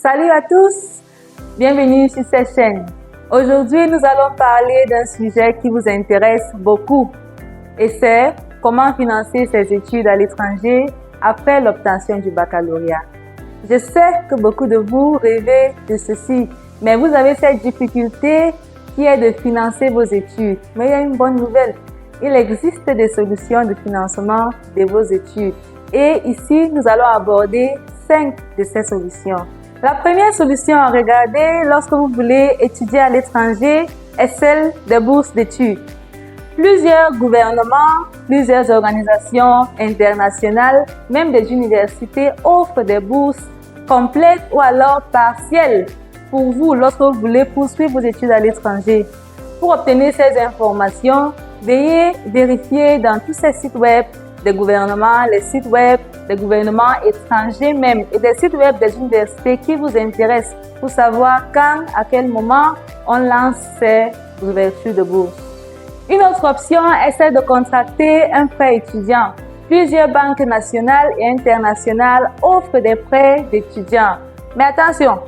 Salut à tous, bienvenue sur cette chaîne. Aujourd'hui, nous allons parler d'un sujet qui vous intéresse beaucoup et c'est comment financer ses études à l'étranger après l'obtention du baccalauréat. Je sais que beaucoup de vous rêvez de ceci, mais vous avez cette difficulté qui est de financer vos études. Mais il y a une bonne nouvelle, il existe des solutions de financement de vos études. Et ici, nous allons aborder 5 de ces solutions. La première solution à regarder lorsque vous voulez étudier à l'étranger est celle des bourses d'études. Plusieurs gouvernements, plusieurs organisations internationales, même des universités offrent des bourses complètes ou alors partielles pour vous lorsque vous voulez poursuivre vos études à l'étranger. Pour obtenir ces informations, veuillez vérifier dans tous ces sites web des gouvernements, les sites web des gouvernements étrangers même et des sites web des universités qui vous intéressent pour savoir quand, à quel moment on lance ces ouvertures de bourse. Une autre option est celle de contracter un prêt étudiant. Plusieurs banques nationales et internationales offrent des prêts d'étudiants. Mais attention,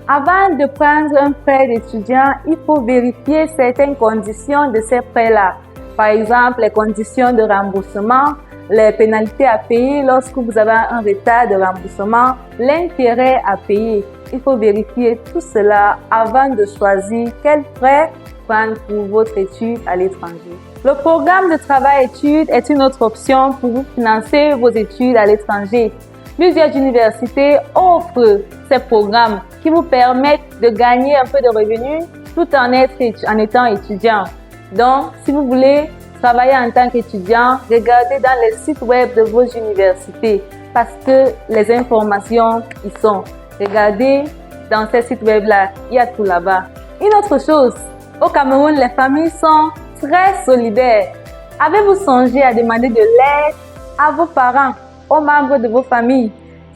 avant de prendre un prêt d'étudiant, il faut vérifier certaines conditions de ces prêts-là. Par exemple, les conditions de remboursement, les pénalités à payer lorsque vous avez un retard de remboursement, l'intérêt à payer. Il faut vérifier tout cela avant de choisir quel prêt prendre pour votre étude à l'étranger. Le programme de travail-études est une autre option pour vous financer vos études à l'étranger. Plusieurs universités offrent ces programmes qui vous permettent de gagner un peu de revenus tout en étant étudiant. Donc, si vous voulez travailler en tant qu'étudiant, regardez dans les sites web de vos universités parce que les informations y sont. Regardez dans ces sites web-là, il y a tout là-bas. Une autre chose, au Cameroun, les familles sont très solidaires. Avez-vous songé à demander de l'aide à vos parents, aux membres de vos familles?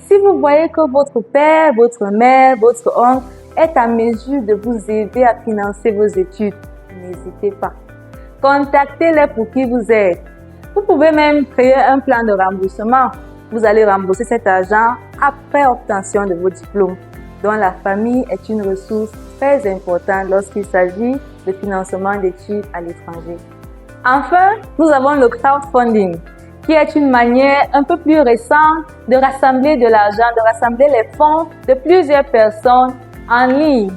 Si vous voyez que votre père, votre mère, votre oncle est à mesure de vous aider à financer vos études, n'hésitez pas. Contactez-les pour qu'ils vous aident. Vous pouvez même créer un plan de remboursement. Vous allez rembourser cet argent après obtention de vos diplômes. Donc la famille est une ressource très importante lorsqu'il s'agit de financement d'études à l'étranger. Enfin, nous avons le crowdfunding, qui est une manière un peu plus récente de rassembler de l'argent, de rassembler les fonds de plusieurs personnes en ligne.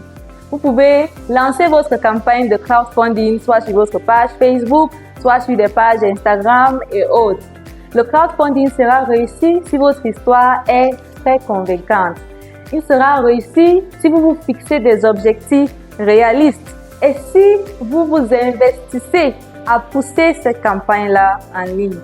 Vous pouvez lancer votre campagne de crowdfunding soit sur votre page Facebook, soit sur des pages Instagram et autres. Le crowdfunding sera réussi si votre histoire est très convaincante. Il sera réussi si vous vous fixez des objectifs réalistes et si vous vous investissez à pousser cette campagne-là en ligne.